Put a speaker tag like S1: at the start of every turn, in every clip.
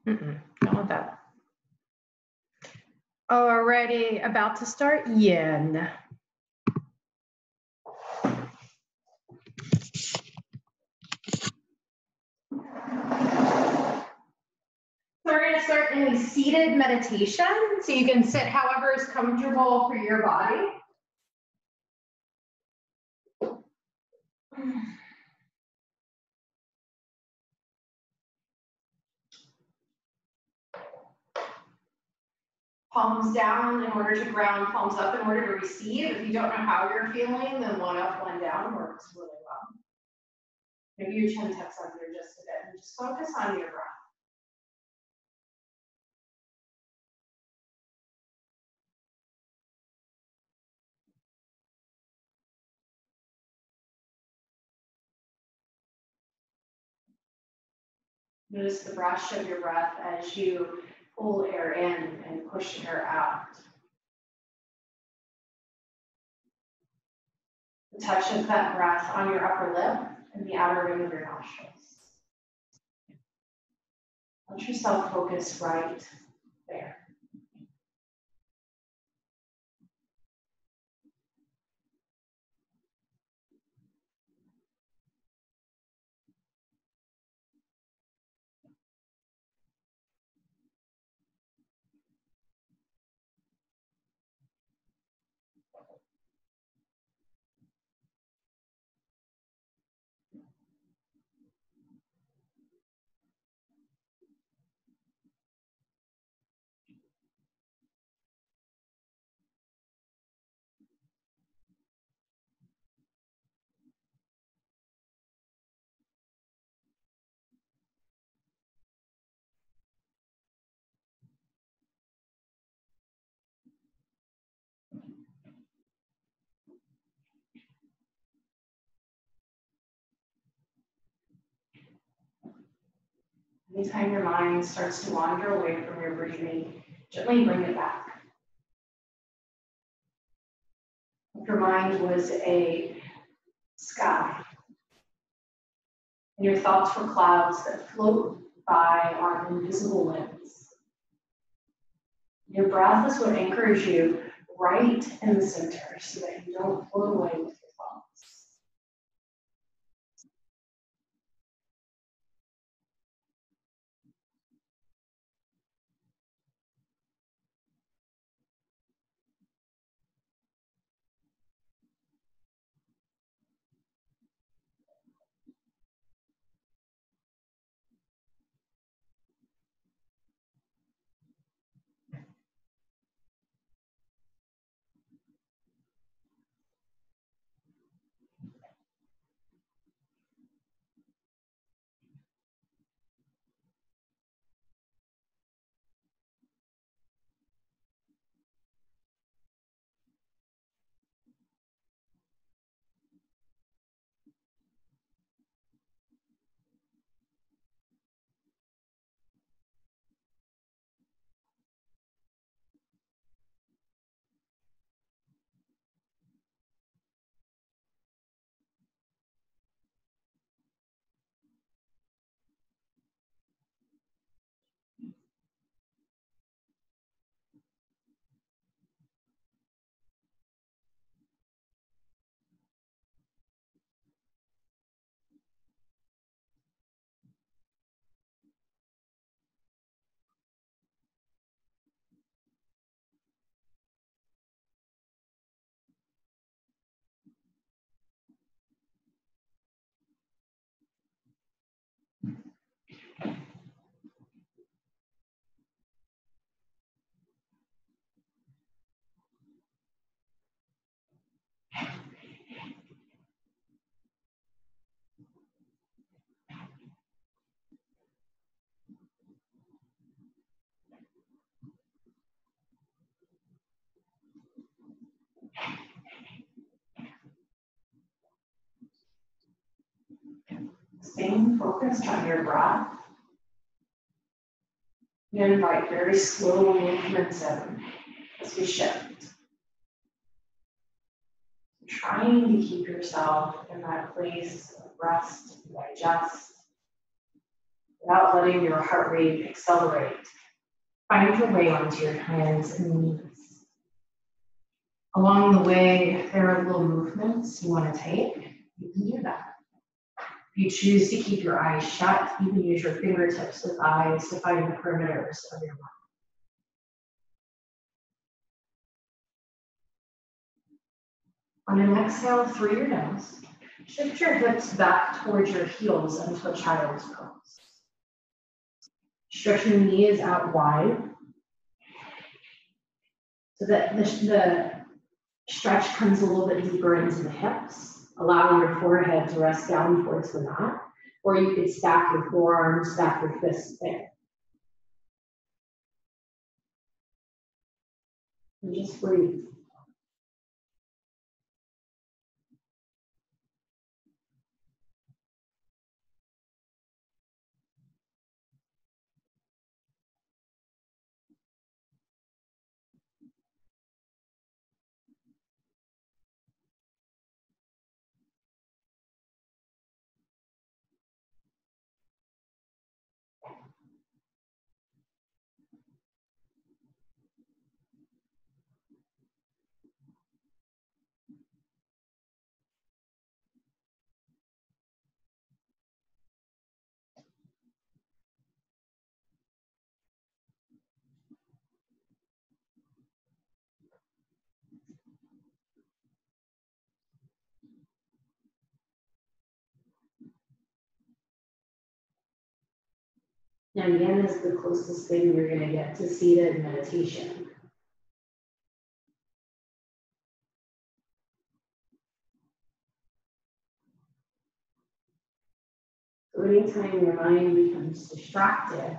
S1: Don't want that. Already about to start yin. So we're going to start in a seated meditation. So you can sit however is comfortable for your body. Palms down in order to ground, palms up in order to receive. If you don't know how you're feeling, then one up, one down works really well. Maybe your chin tucks under just a bit and just focus on your breath. Notice the brush of your breath as you pull air in and push air out. The touch of that breath on your upper lip and the outer ring of your nostrils. Let yourself focus right there. Anytime your mind starts to wander away from your breathing, gently bring it back. If your mind was a sky, and your thoughts were clouds that float by on invisible winds, your breath is what anchors you right in the center so that you don't float away with your thoughts. Staying focused on your breath. You invite very slow movements in as we shift. Trying to keep yourself in that place of rest, digest. without letting your heart rate accelerate. Find your way onto your hands and knees. Along the way, if there are little movements you want to take, you can do that. If you choose to keep your eyes shut, you can use your fingertips with eyes to find the perimeters of your mind. On an exhale through your nose, shift your hips back towards your heels into a child's pose. Stretch your knees out wide so that the stretch comes a little bit deeper into the hips, allowing your forehead to rest down towards the mat, or you could stack your forearms, stack your fists there. And just breathe. Now, yen is the closest thing you're going to get to seated meditation. So anytime your mind becomes distracted,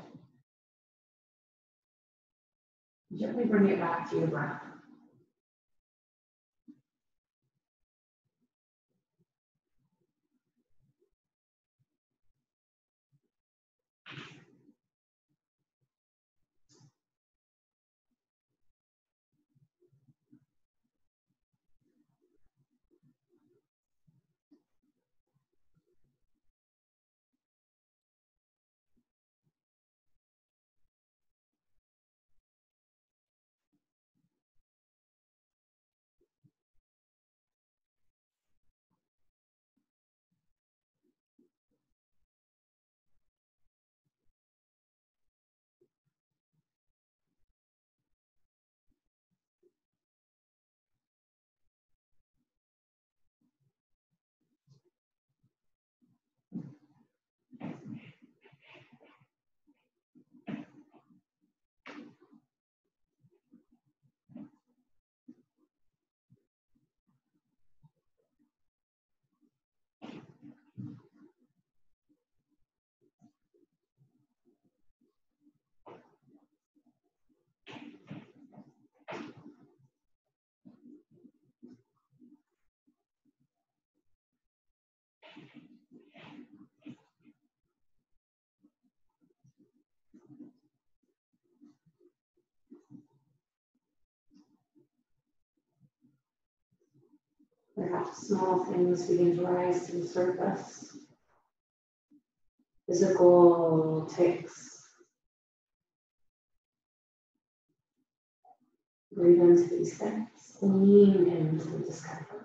S1: gently bring it back to your breath. Perhaps small things begin to rise to the surface. Physical tics. Breathe into these things and lean into the discomfort.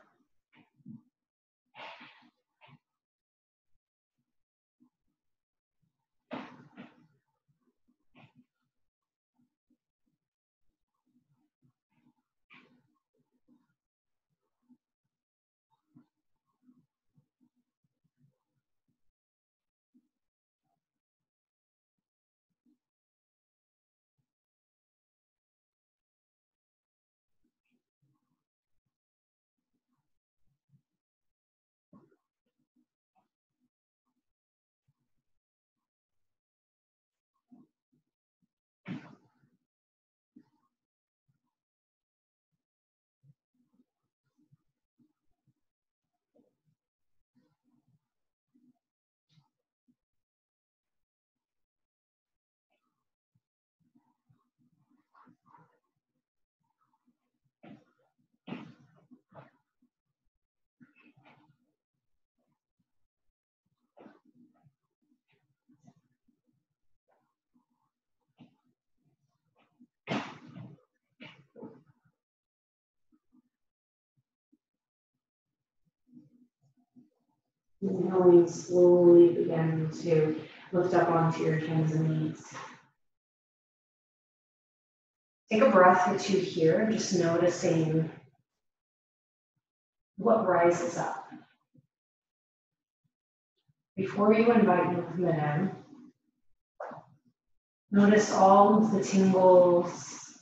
S1: Inhaling, slowly begin to lift up onto your hands and knees. Take a breath or two here, just noticing what rises up. Before you invite movement in, notice all of the tingles,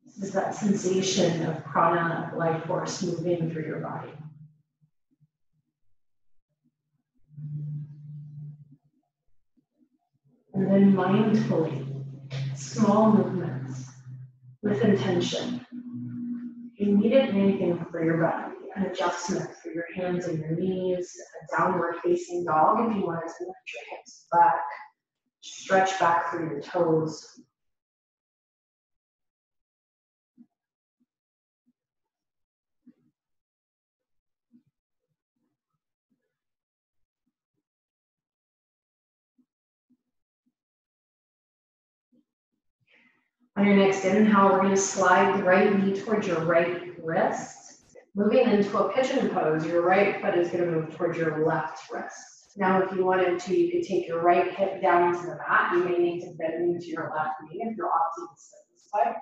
S1: this is that sensation of prana, life force moving through your body. And then mindfully, small movements with intention. If you needed anything for your body, an adjustment for your hands and your knees, a downward facing dog if you wanted to lift your hips back, stretch back through your toes. On your next inhale, we're going to slide the right knee towards your right wrist. Moving into a pigeon pose, your right foot is going to move towards your left wrist. Now, if you wanted to, you could take your right hip down into the mat. You may need to bend into your left knee if you're opting to sit this way.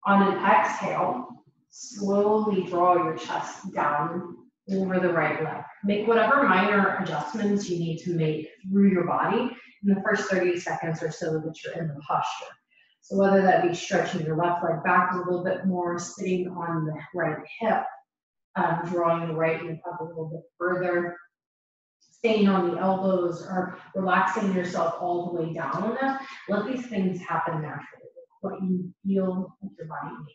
S1: On an exhale, slowly draw your chest down over the right leg. Make whatever minor adjustments you need to make through your body in the first 30 seconds or so that you're in the posture. So whether that be stretching your left leg back a little bit more, sitting on the right hip, drawing the right knee up a little bit further, staying on the elbows, or relaxing yourself all the way down enough. Let these things happen naturally, what you feel like your body needs.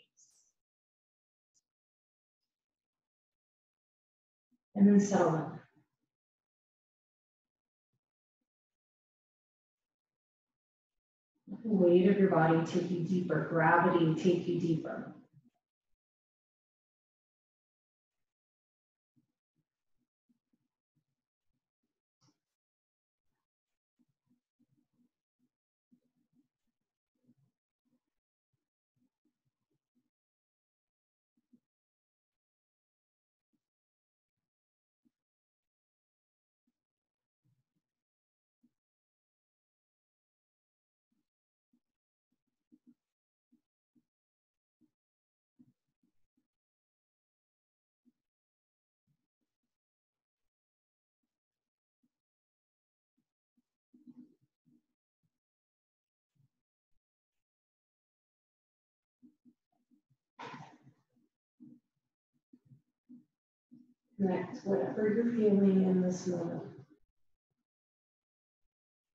S1: And then settle in. Let the weight of your body take you deeper, gravity take you deeper. Connect whatever you're feeling in this moment.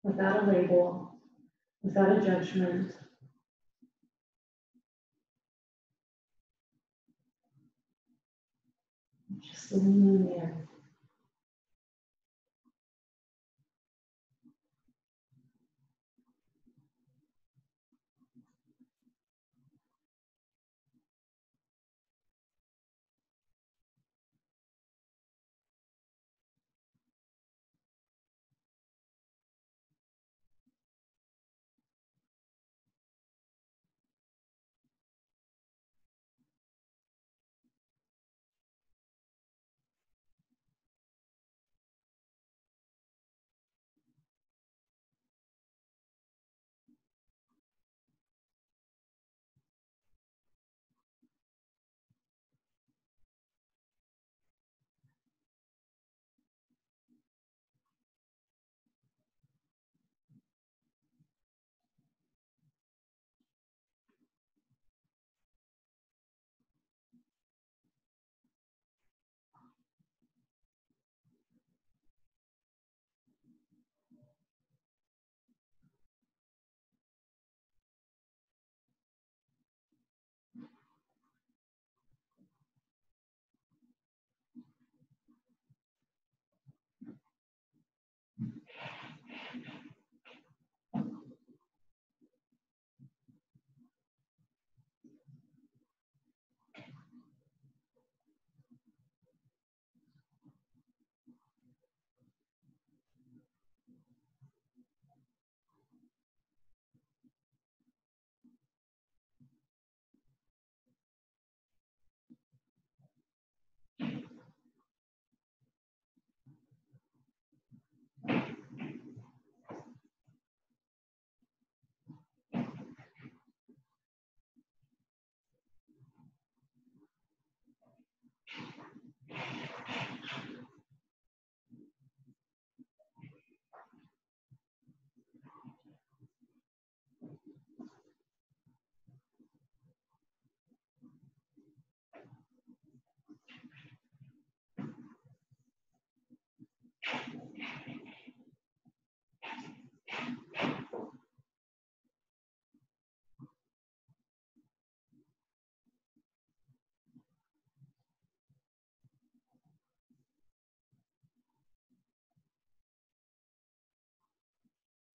S1: Without a label, without a judgment. Just lean in.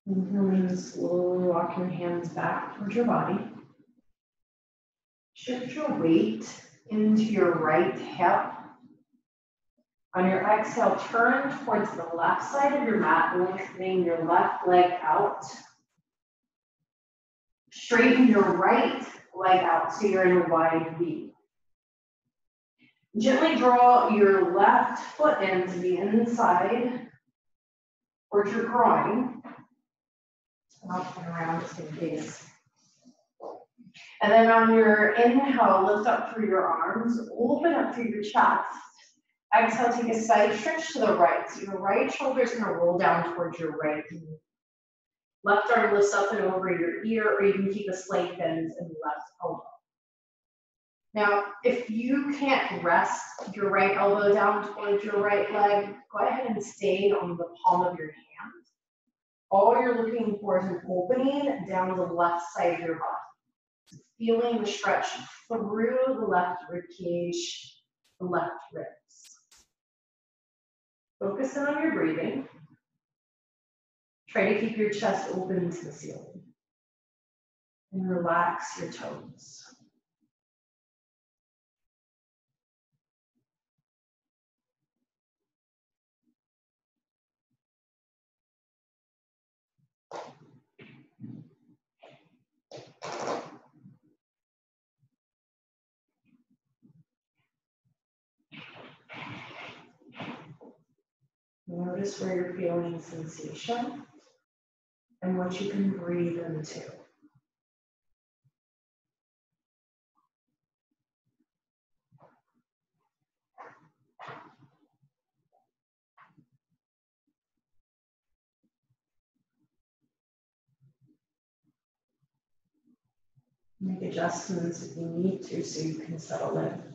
S1: Inhaling, slowly walk your hands back towards your body. Shift your weight into your right hip. On your exhale, turn towards the left side of your mat, lengthening your left leg out. Straighten your right leg out so you're in a wide V. Gently draw your left foot into the inside towards your groin. I'll turn around just in case. And then on your inhale, lift up through your arms, open up through your chest. Exhale, take a side stretch to the right. So your right shoulder is going to roll down towards your right knee. Left arm lifts up and over your ear, or you can keep a slight bend in the left elbow. Now, if you can't rest your right elbow down towards your right leg, go ahead and stay on the palm of your hand. All you're looking for is an opening down the left side of your body. Feeling the stretch through the left rib cage, the left ribs. Focus in on your breathing. Try to keep your chest open to the ceiling. And relax your toes. Notice where you're feeling sensation and what you can breathe into. Make adjustments if you need to so you can settle in.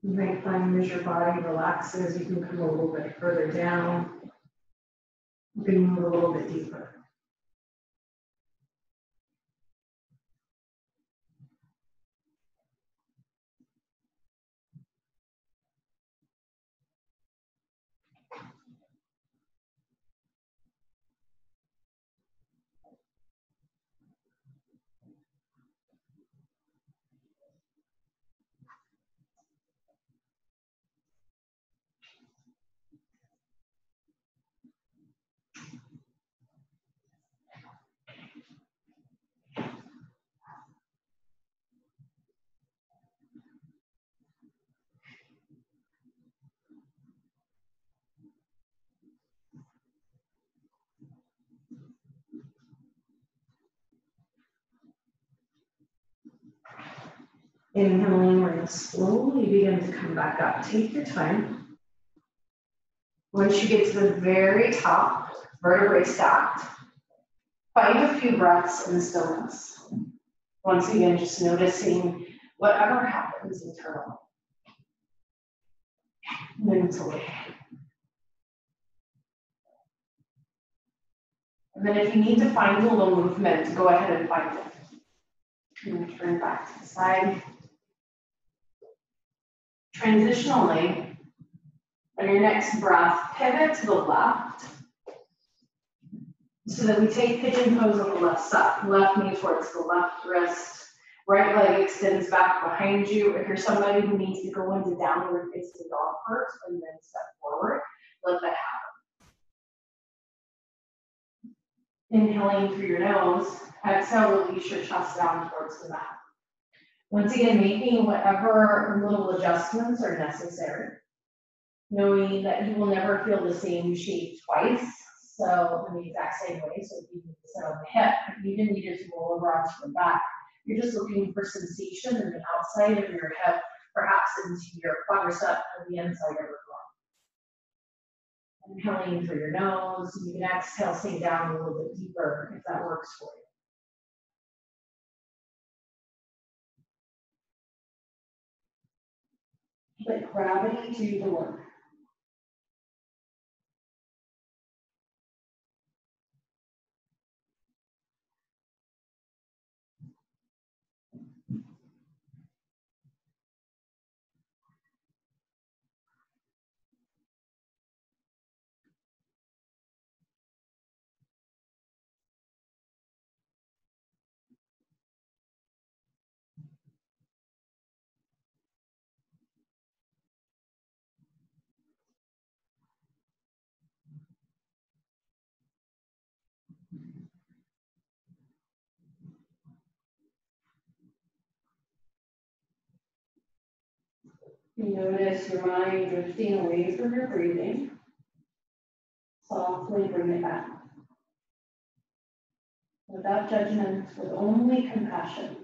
S1: You might find as your body relaxes, you can come a little bit further down. You can move a little bit deeper. Inhaling, we're going to slowly begin to come back up. Take your time. Once you get to the very top, vertebrae stacked, find a few breaths in stillness. Once again, just noticing whatever happens internally, mentally. And then if you need to find a little movement, go ahead and find it. And turn back to the side. Transitionally, on your next breath, pivot to the left so that we take pigeon pose on the left side. Left knee towards the left wrist, right leg extends back behind you. If you're somebody who needs to go into downward facing dog first and then step forward, let that happen. Inhaling through your nose, exhale, release your chest down towards the mat. Once again, making whatever little adjustments are necessary, knowing that you will never feel the same shape twice, so in the exact same way. So if you need to sit on the hip, if you didn't need it to roll over onto the back, you're just looking for sensation in the outside of your hip, perhaps into your quadricep or the inside of your glove. Inhaling through your nose, you can exhale, sink down a little bit deeper if that works for you. Let gravity do the work. You notice your mind drifting away from your breathing. Softly bring it back. Without judgment, with only compassion.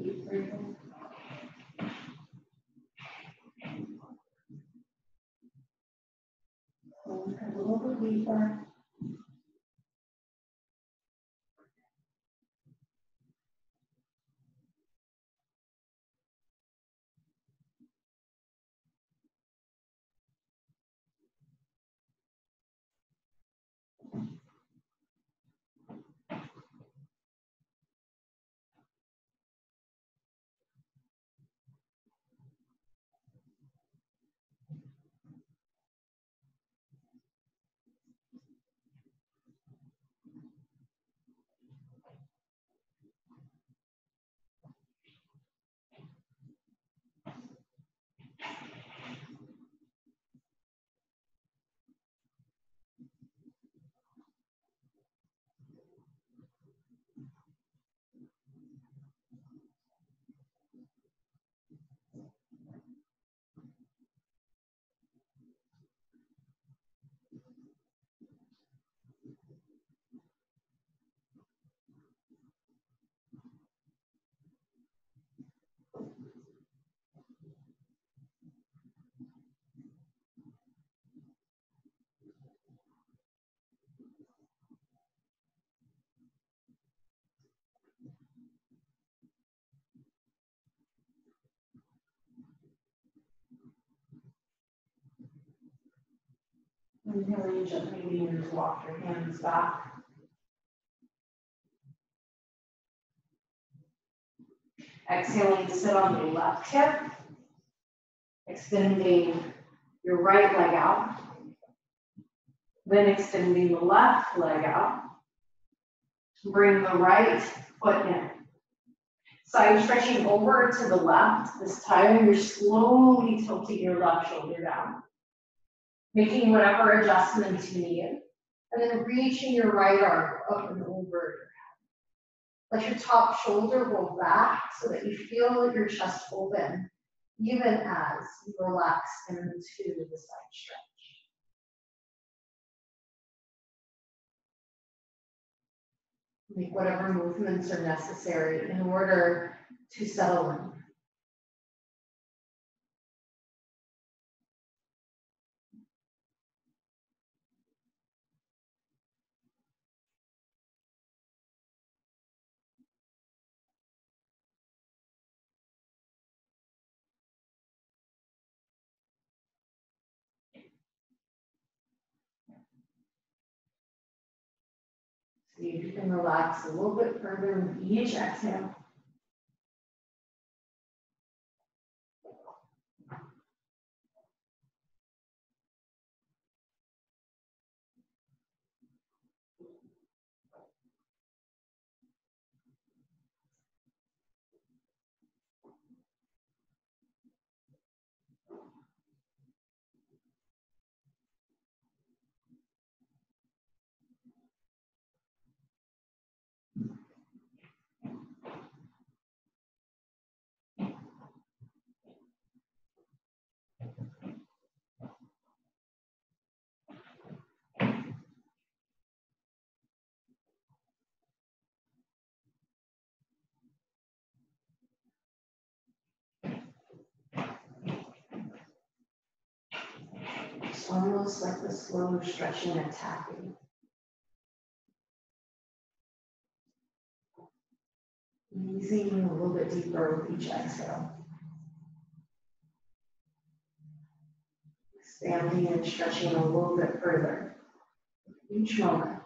S1: Deep breathing. So a little bit deeper. Inhaling gently, begin to walk your hands back. Exhaling, sit on the left hip. Extending your right leg out. Then extending the left leg out. Bring the right foot in. Side stretching over to the left. This time you're slowly tilting your left shoulder down. Making whatever adjustments you need. And then reaching your right arm up and over your head. Let your top shoulder roll back so that you feel your chest open, even as you relax into the side stretch. Make whatever movements are necessary in order to settle in. See if you can relax a little bit further with each exhale. It's almost like the slow stretching and tapping. Easing a little bit deeper with each exhale. Expanding and stretching a little bit further each moment.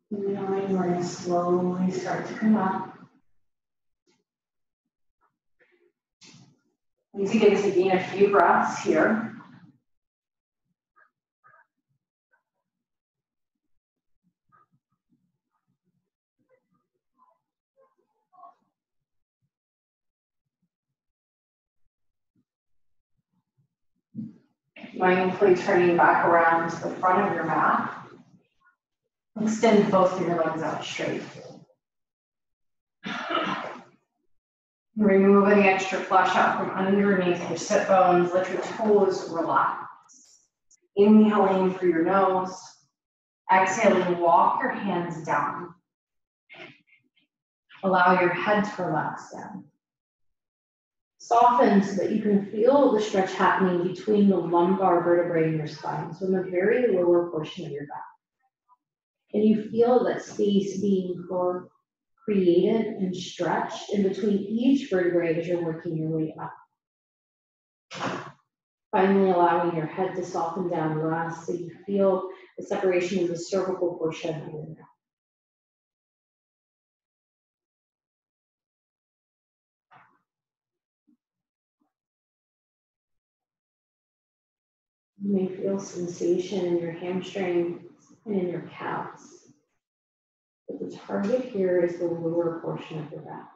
S1: Knowing when to slowly start to come up. Once again, taking a few breaths here. Mindfully turning back around to the front of your mat. Extend both of your legs out straight. Remove any extra flesh out from underneath your sit bones. Let your toes relax. Inhaling through your nose. Exhaling, walk your hands down. Allow your head to relax down. Soften so that you can feel the stretch happening between the lumbar vertebrae in your spine, so in the very lower portion of your back. Can you feel that space being
S2: created and stretched in between each vertebrae as you're working your way up. Finally, allowing your head to soften down less so you feel the separation in the cervical portion of your neck. You may feel sensation in your hamstrings and in your calves. But the target here is the lower portion of your back.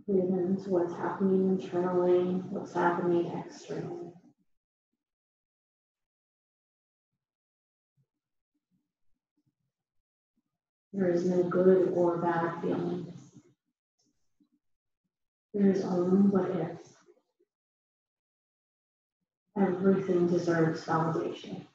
S2: Breathe into what's happening internally, what's happening externally. There is no good or bad feelings. There is only what is. Everything deserves validation.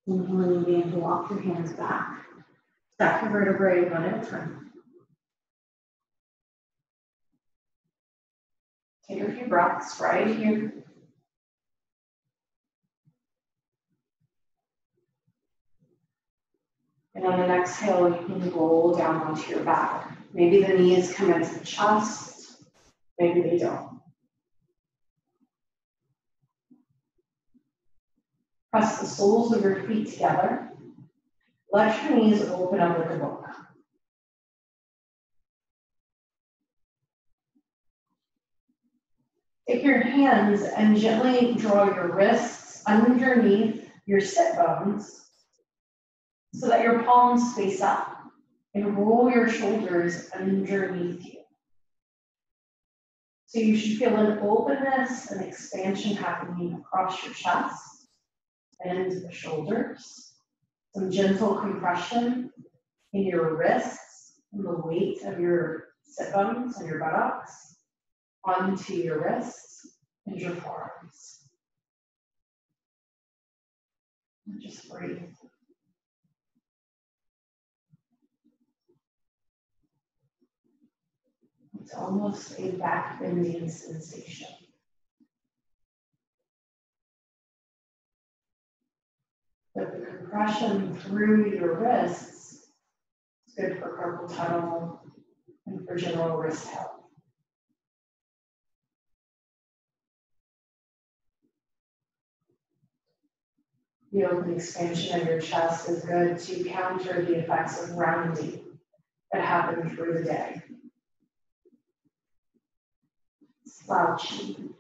S2: Inhaling and begin to walk your hands back. Stack your vertebrae one at a time.
S1: Take a few breaths right here. And on an exhale, you can roll down onto your back. Maybe the knees come into the chest, maybe they don't. Press the soles of your feet together. Let your knees open up like a book. Take your hands and gently draw your wrists underneath your sit bones so that your palms face up, and roll your shoulders underneath you. So you should feel an openness and expansion happening across your chest and the shoulders. Some gentle compression in your wrists and the weight of your sit bones and your buttocks onto your wrists and your forearms. And just breathe. It's almost a back bending sensation. But the compression through your wrists is good for carpal tunnel and for general wrist health. The open expansion of your chest is good to counter the effects of rounding that happen through the day. Slouching.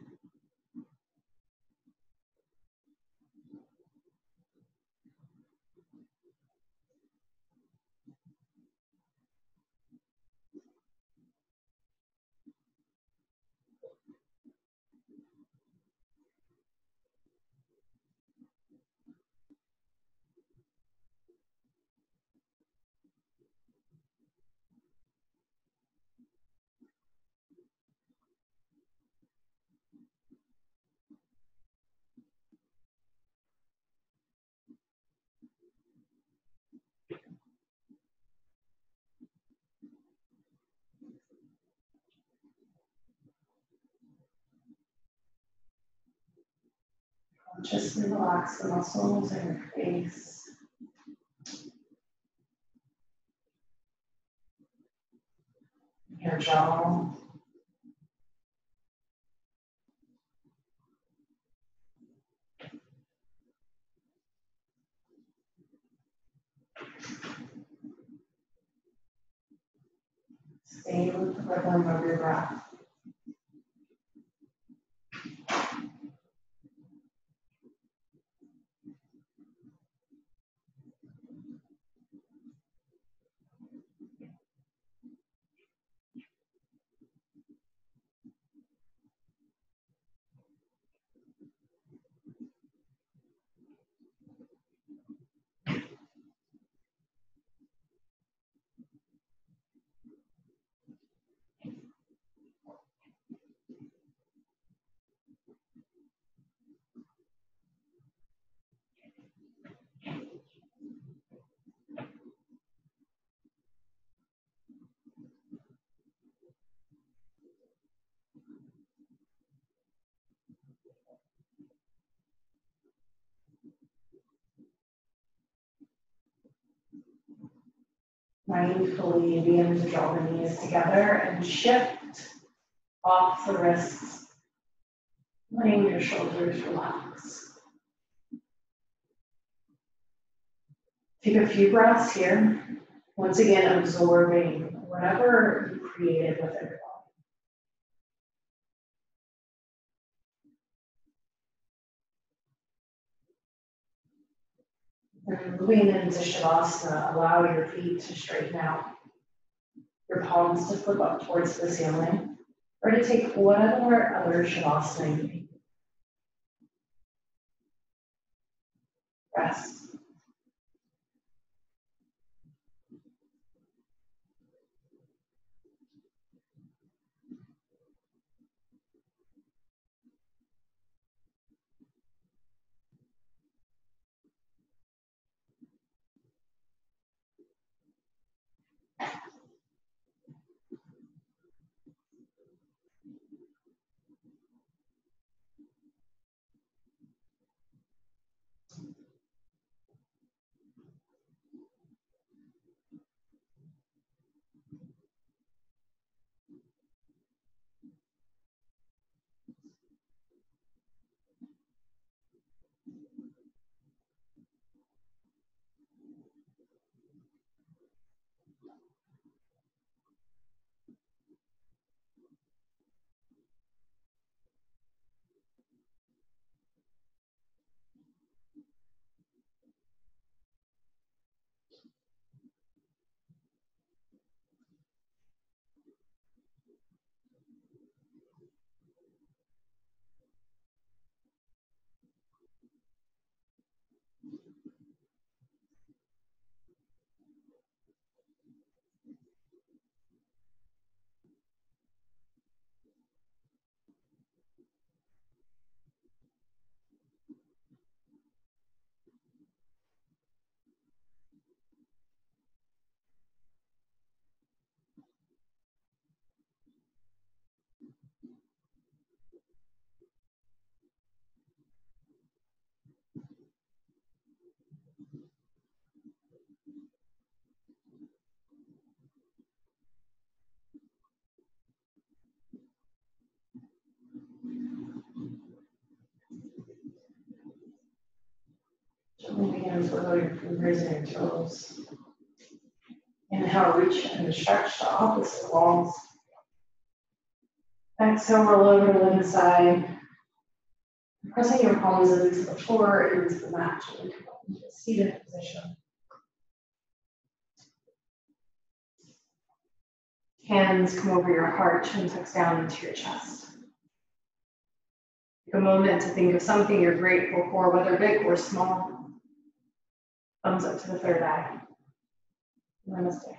S1: Consciously relax the muscles in your face. Your jaw. Stay with the rhythm of your breath. Mindfully begin to draw the knees together and shift off the wrists, letting your shoulders relax. Take a few breaths here. Once again, absorbing whatever you created with it. And moving into Shavasana, allow your feet to straighten out, your palms to flip up towards the ceiling, or to take whatever other Shavasana you need. Rest.
S3: Moving hands wiggle your fingers and your toes. Inhale, reach and stretch to opposite walls. Exhale, roll over to the side. Pressing your palms into the floor, into the mat, into a seated position. Hands come over your heart, chin tucks down into your chest. Take a moment to think of something you're grateful for, whether big or small. Thumbs up to the third eye. Namaste.